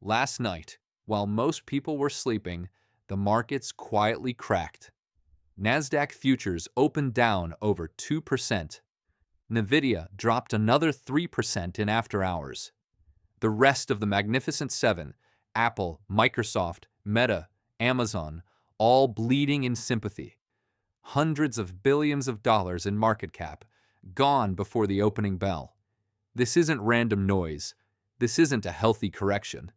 Last night, while most people were sleeping, the markets quietly cracked. Nasdaq futures opened down over 2%. Nvidia dropped another 3% in after hours. The rest of the Magnificent Seven, Apple, Microsoft, Meta, Amazon, all bleeding in sympathy. Hundreds of billions of dollars in market cap, gone before the opening bell. This isn't random noise. This isn't a healthy correction.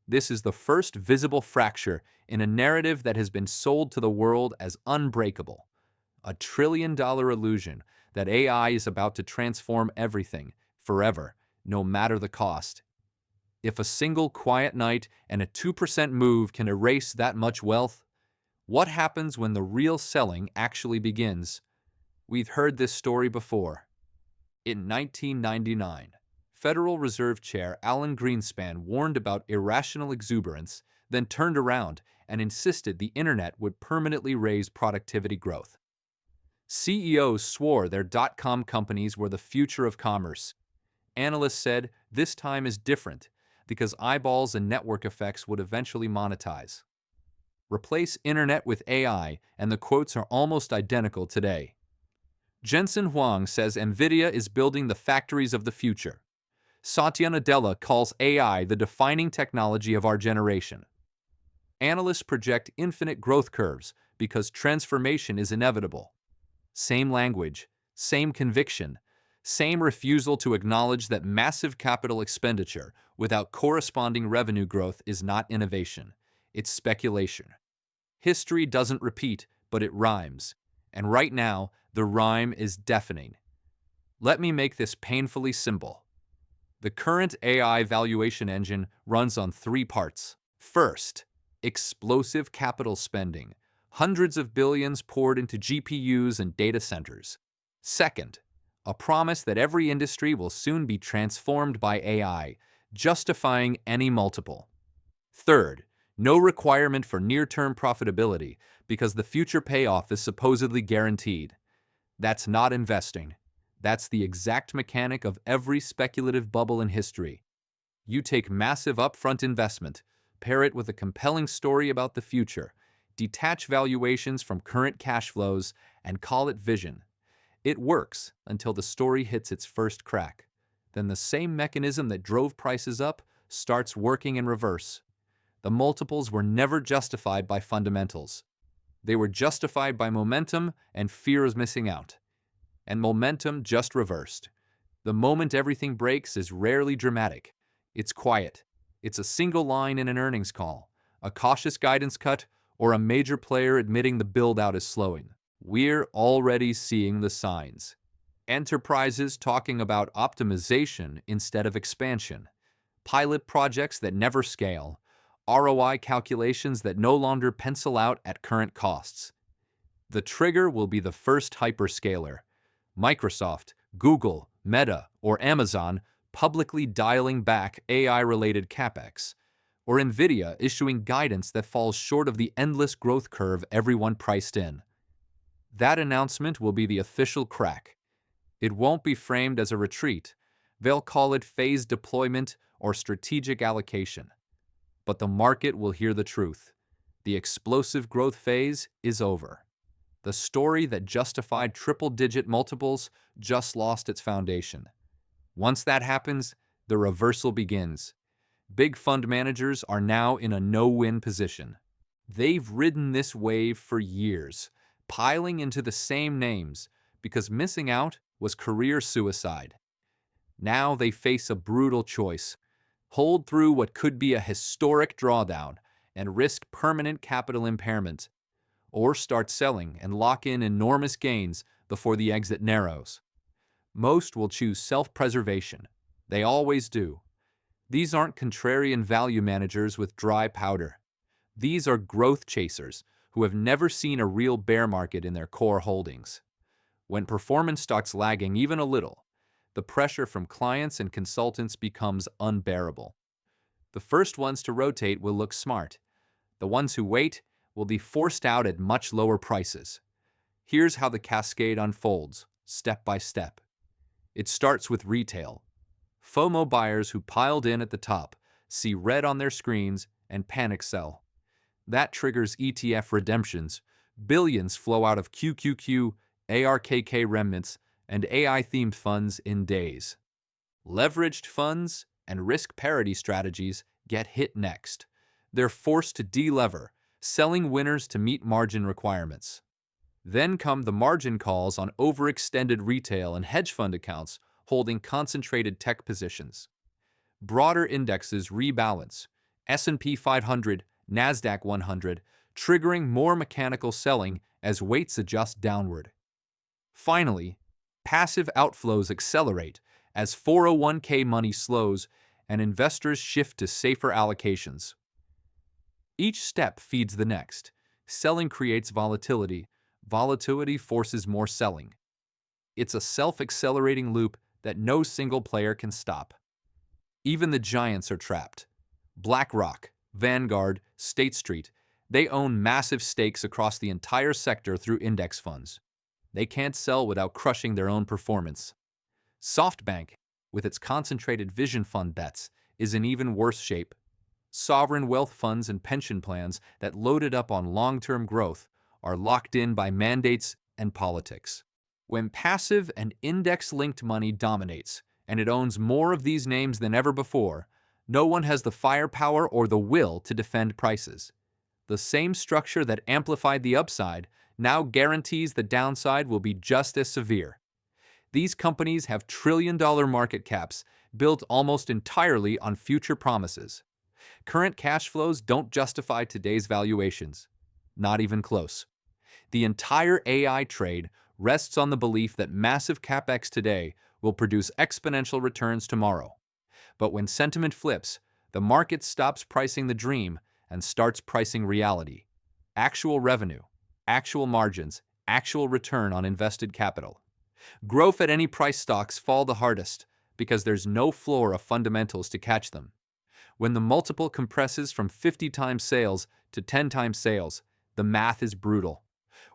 This is the first visible fracture in a narrative that has been sold to the world as unbreakable. A trillion-dollar illusion that AI is about to transform everything, forever, no matter the cost. If a single quiet night and a 2% move can erase that much wealth, what happens when the real selling actually begins? We've heard this story before. In 1999, Federal Reserve Chair Alan Greenspan warned about irrational exuberance, then turned around and insisted the internet would permanently raise productivity growth. CEOs swore their dot-com companies were the future of commerce. Analysts said this time is different because eyeballs and network effects would eventually monetize. Replace internet with AI, and the quotes are almost identical today. Jensen Huang says NVIDIA is building the factories of the future. Satya Nadella calls AI the defining technology of our generation. Analysts project infinite growth curves because transformation is inevitable. Same language, same conviction, same refusal to acknowledge that massive capital expenditure without corresponding revenue growth is not innovation, it's speculation. History doesn't repeat, but it rhymes. And right now, the rhyme is deafening. Let me make this painfully simple. The current AI valuation engine runs on three parts. First, explosive capital spending. Hundreds of billions poured into GPUs and data centers. Second, a promise that every industry will soon be transformed by AI, justifying any multiple. Third, no requirement for near-term profitability because the future payoff is supposedly guaranteed. That's not investing. That's the exact mechanic of every speculative bubble in history. You take massive upfront investment, pair it with a compelling story about the future, detach valuations from current cash flows, and call it vision. It works until the story hits its first crack. Then the same mechanism that drove prices up starts working in reverse. The multiples were never justified by fundamentals. They were justified by momentum and fear of missing out. And momentum just reversed. The moment everything breaks is rarely dramatic. It's quiet. It's a single line in an earnings call, a cautious guidance cut, or a major player admitting the build-out is slowing. We're already seeing the signs. Enterprises talking about optimization instead of expansion. Pilot projects that never scale. ROI calculations that no longer pencil out at current costs. The trigger will be the first hyperscaler. Microsoft, Google, Meta, or Amazon publicly dialing back AI-related capex, or NVIDIA issuing guidance that falls short of the endless growth curve everyone priced in. That announcement will be the official crack. It won't be framed as a retreat. They'll call it phased deployment or strategic allocation. But the market will hear the truth. The explosive growth phase is over. The story that justified triple-digit multiples just lost its foundation. Once that happens, the reversal begins. Big fund managers are now in a no-win position. They've ridden this wave for years, piling into the same names because missing out was career suicide. Now they face a brutal choice. Hold through what could be a historic drawdown and risk permanent capital impairment, or start selling and lock in enormous gains before the exit narrows. Most will choose self-preservation. They always do. These aren't contrarian value managers with dry powder. These are growth chasers who have never seen a real bear market in their core holdings. When performance starts lagging even a little, the pressure from clients and consultants becomes unbearable. The first ones to rotate will look smart. The ones who wait will be forced out at much lower prices. Here's how the cascade unfolds, step by step. It starts with retail. FOMO buyers who piled in at the top, see red on their screens, and panic sell. That triggers ETF redemptions. Billions flow out of QQQ, ARKK remnants, and AI-themed funds in days. Leveraged funds and risk parity strategies get hit next. They're forced to de-lever, selling winners to meet margin requirements. Then come the margin calls on overextended retail and hedge fund accounts holding concentrated tech positions. Broader indexes rebalance, S&P 500, NASDAQ 100, triggering more mechanical selling as weights adjust downward. Finally, passive outflows accelerate as 401k money slows and investors shift to safer allocations. Each step feeds the next. Selling creates volatility. Volatility forces more selling. It's a self-accelerating loop that no single player can stop. Even the giants are trapped. BlackRock, Vanguard, State Street, they own massive stakes across the entire sector through index funds. They can't sell without crushing their own performance. SoftBank, with its concentrated vision fund bets, is in even worse shape. Sovereign wealth funds and pension plans that loaded up on long-term growth are locked in by mandates and politics. When passive and index-linked money dominates, and it owns more of these names than ever before, no one has the firepower or the will to defend prices. The same structure that amplified the upside now guarantees the downside will be just as severe. These companies have trillion-dollar market caps built almost entirely on future promises. Current cash flows don't justify today's valuations. Not even close. The entire AI trade rests on the belief that massive capex today will produce exponential returns tomorrow. But when sentiment flips, the market stops pricing the dream and starts pricing reality. Actual revenue, actual margins, actual return on invested capital. Growth at any price stocks fall the hardest because there's no floor of fundamentals to catch them. When the multiple compresses from 50 times sales to 10 times sales, the math is brutal.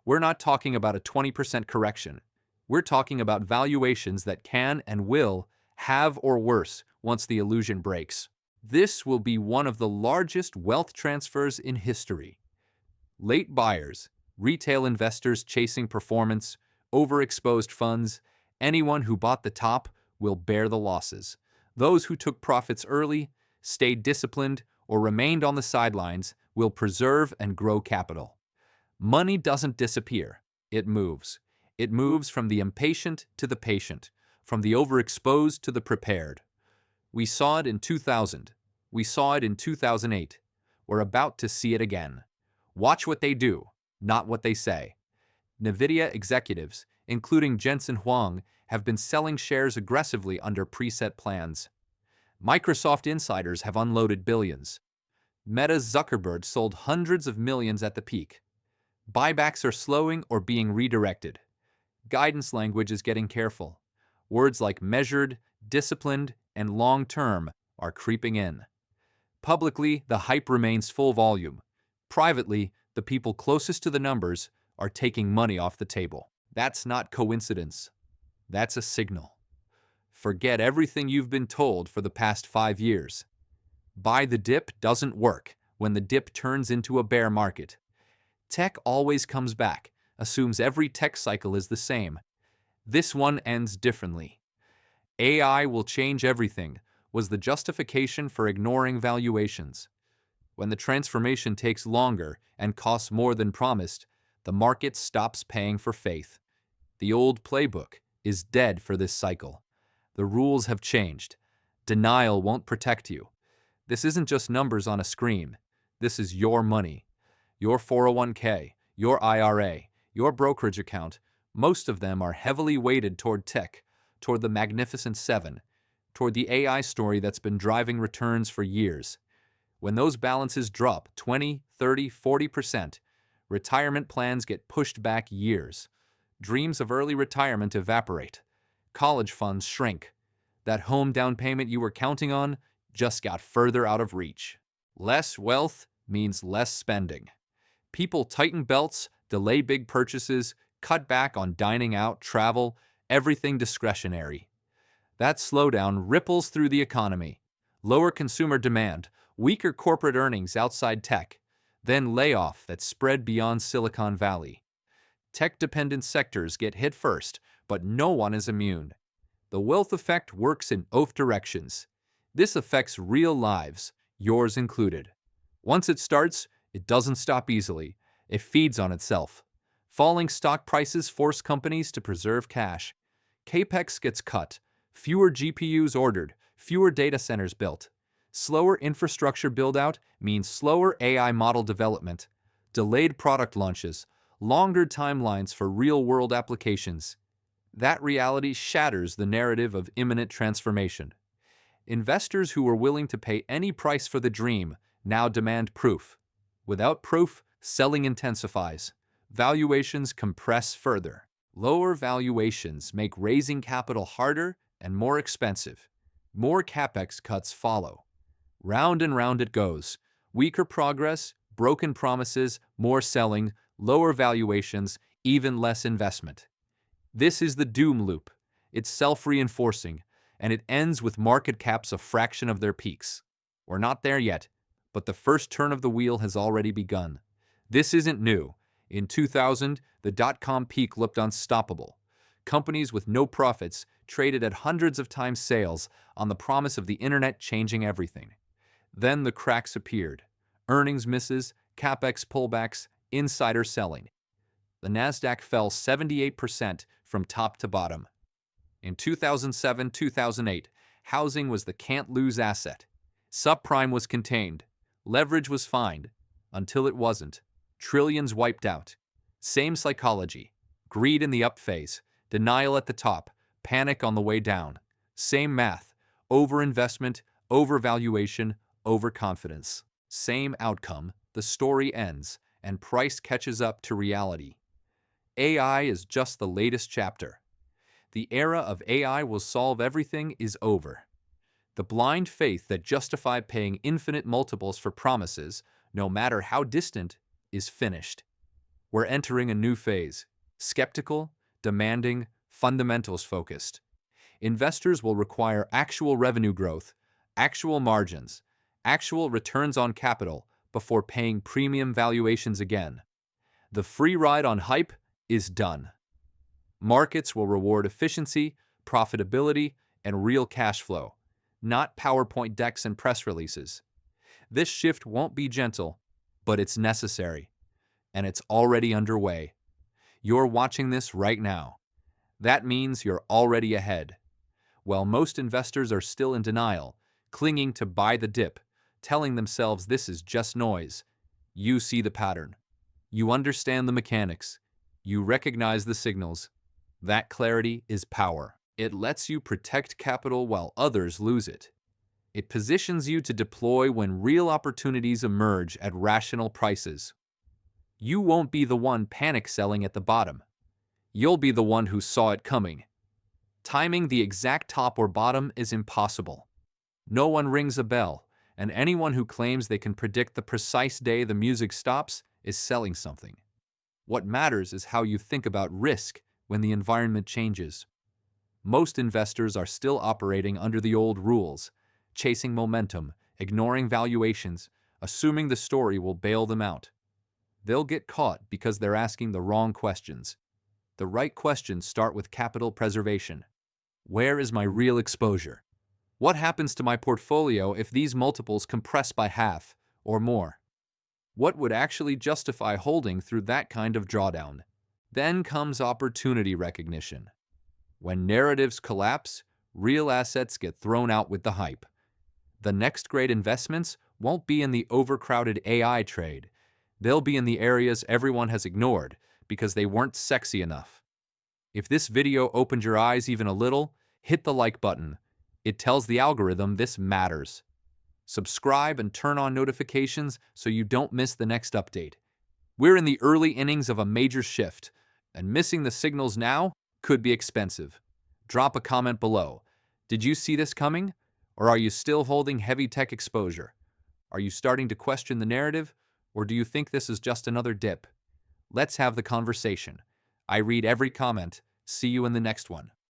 We're not talking about a 20% correction. We're talking about valuations that can and will have or worse once the illusion breaks. This will be one of the largest wealth transfers in history. Late buyers, retail investors chasing performance, overexposed funds, anyone who bought the top will bear the losses. Those who took profits early, stayed disciplined, or remained on the sidelines will preserve and grow capital. Money doesn't disappear, it moves. It moves from the impatient to the patient, from the overexposed to the prepared. We saw it in 2000. We saw it in 2008. We're about to see it again. Watch what they do, not what they say. NVIDIA executives, including Jensen Huang, have been selling shares aggressively under preset plans. Microsoft insiders have unloaded billions. Meta's Zuckerberg sold hundreds of millions at the peak. Buybacks are slowing or being redirected. Guidance language is getting careful. Words like measured, disciplined, and long-term are creeping in. Publicly, the hype remains full volume. Privately, the people closest to the numbers are taking money off the table. That's not coincidence. That's a signal. Forget everything you've been told for the past 5 years. Buy the dip doesn't work when the dip turns into a bear market. Tech always comes back, assumes every tech cycle is the same. This one ends differently. AI will change everything was the justification for ignoring valuations. When the transformation takes longer and costs more than promised, the market stops paying for faith. The old playbook is dead for this cycle. The rules have changed. Denial won't protect you. This isn't just numbers on a screen. This is your money. Your 401k, your IRA, your brokerage account, most of them are heavily weighted toward tech, toward the Magnificent Seven, toward the AI story that's been driving returns for years. When those balances drop 20, 30, 40%, retirement plans get pushed back years. Dreams of early retirement evaporate. College funds shrink. That home down payment you were counting on just got further out of reach. Less wealth means less spending. People tighten belts, delay big purchases, cut back on dining out, travel, everything discretionary. That slowdown ripples through the economy. Lower consumer demand, weaker corporate earnings outside tech, then layoff that spread beyond Silicon Valley. Tech-dependent sectors get hit first, but no one is immune. The wealth effect works in both directions. This affects real lives, yours included. Once it starts, it doesn't stop easily. It feeds on itself. Falling stock prices force companies to preserve cash. CapEx gets cut, fewer GPUs ordered, fewer data centers built. Slower infrastructure build-out means slower AI model development, delayed product launches, longer timelines for real-world applications. That reality shatters the narrative of imminent transformation. Investors who were willing to pay any price for the dream now demand proof. Without proof, selling intensifies. Valuations compress further. Lower valuations make raising capital harder and more expensive. More CapEx cuts follow. Round and round it goes. Weaker progress, broken promises, more selling, lower valuations, even less investment. This is the doom loop. It's self-reinforcing, and it ends with market caps a fraction of their peaks. We're not there yet, but the first turn of the wheel has already begun. This isn't new. In 2000, the dot-com peak looked unstoppable. Companies with no profits traded at hundreds of times sales on the promise of the internet changing everything. Then the cracks appeared. Earnings misses, CapEx pullbacks, insider selling. The Nasdaq fell 78% from top to bottom. In 2007-2008, housing was the can't-lose asset. Subprime was contained. Leverage was fine, until it wasn't. Trillions wiped out. Same psychology. Greed in the up phase, denial at the top, panic on the way down. Same math. Overinvestment, overvaluation, overconfidence. Same outcome. The story ends, and price catches up to reality. AI is just the latest chapter. The era of AI will solve everything is over. The blind faith that justified paying infinite multiples for promises, no matter how distant, is finished. We're entering a new phase. Skeptical, demanding, fundamentals-focused. Investors will require actual revenue growth, actual margins, actual returns on capital before paying premium valuations again. The free ride on hype is done. Markets will reward efficiency, profitability, and real cash flow, not PowerPoint decks and press releases. This shift won't be gentle, but it's necessary, and it's already underway. You're watching this right now. That means you're already ahead. While most investors are still in denial, clinging to buy the dip, telling themselves this is just noise, you see the pattern. You understand the mechanics. You recognize the signals. That clarity is power. It lets you protect capital while others lose it. It positions you to deploy when real opportunities emerge at rational prices. You won't be the one panic selling at the bottom. You'll be the one who saw it coming. Timing the exact top or bottom is impossible. No one rings a bell, and anyone who claims they can predict the precise day the music stops is selling something. What matters is how you think about risk when the environment changes. Most investors are still operating under the old rules, chasing momentum, ignoring valuations, assuming the story will bail them out. They'll get caught because they're asking the wrong questions. The right questions start with capital preservation. Where is my real exposure? What happens to my portfolio if these multiples compress by half or more? What would actually justify holding through that kind of drawdown? Then comes opportunity recognition. When narratives collapse, real assets get thrown out with the hype. The next great investments won't be in the overcrowded AI trade. They'll be in the areas everyone has ignored because they weren't sexy enough. If this video opened your eyes even a little, hit the like button. It tells the algorithm this matters. Subscribe and turn on notifications so you don't miss the next update. We're in the early innings of a major shift, and missing the signals now could be expensive. Drop a comment below. Did you see this coming? Or are you still holding heavy tech exposure? Are you starting to question the narrative? Or do you think this is just another dip? Let's have the conversation. I read every comment. See you in the next one.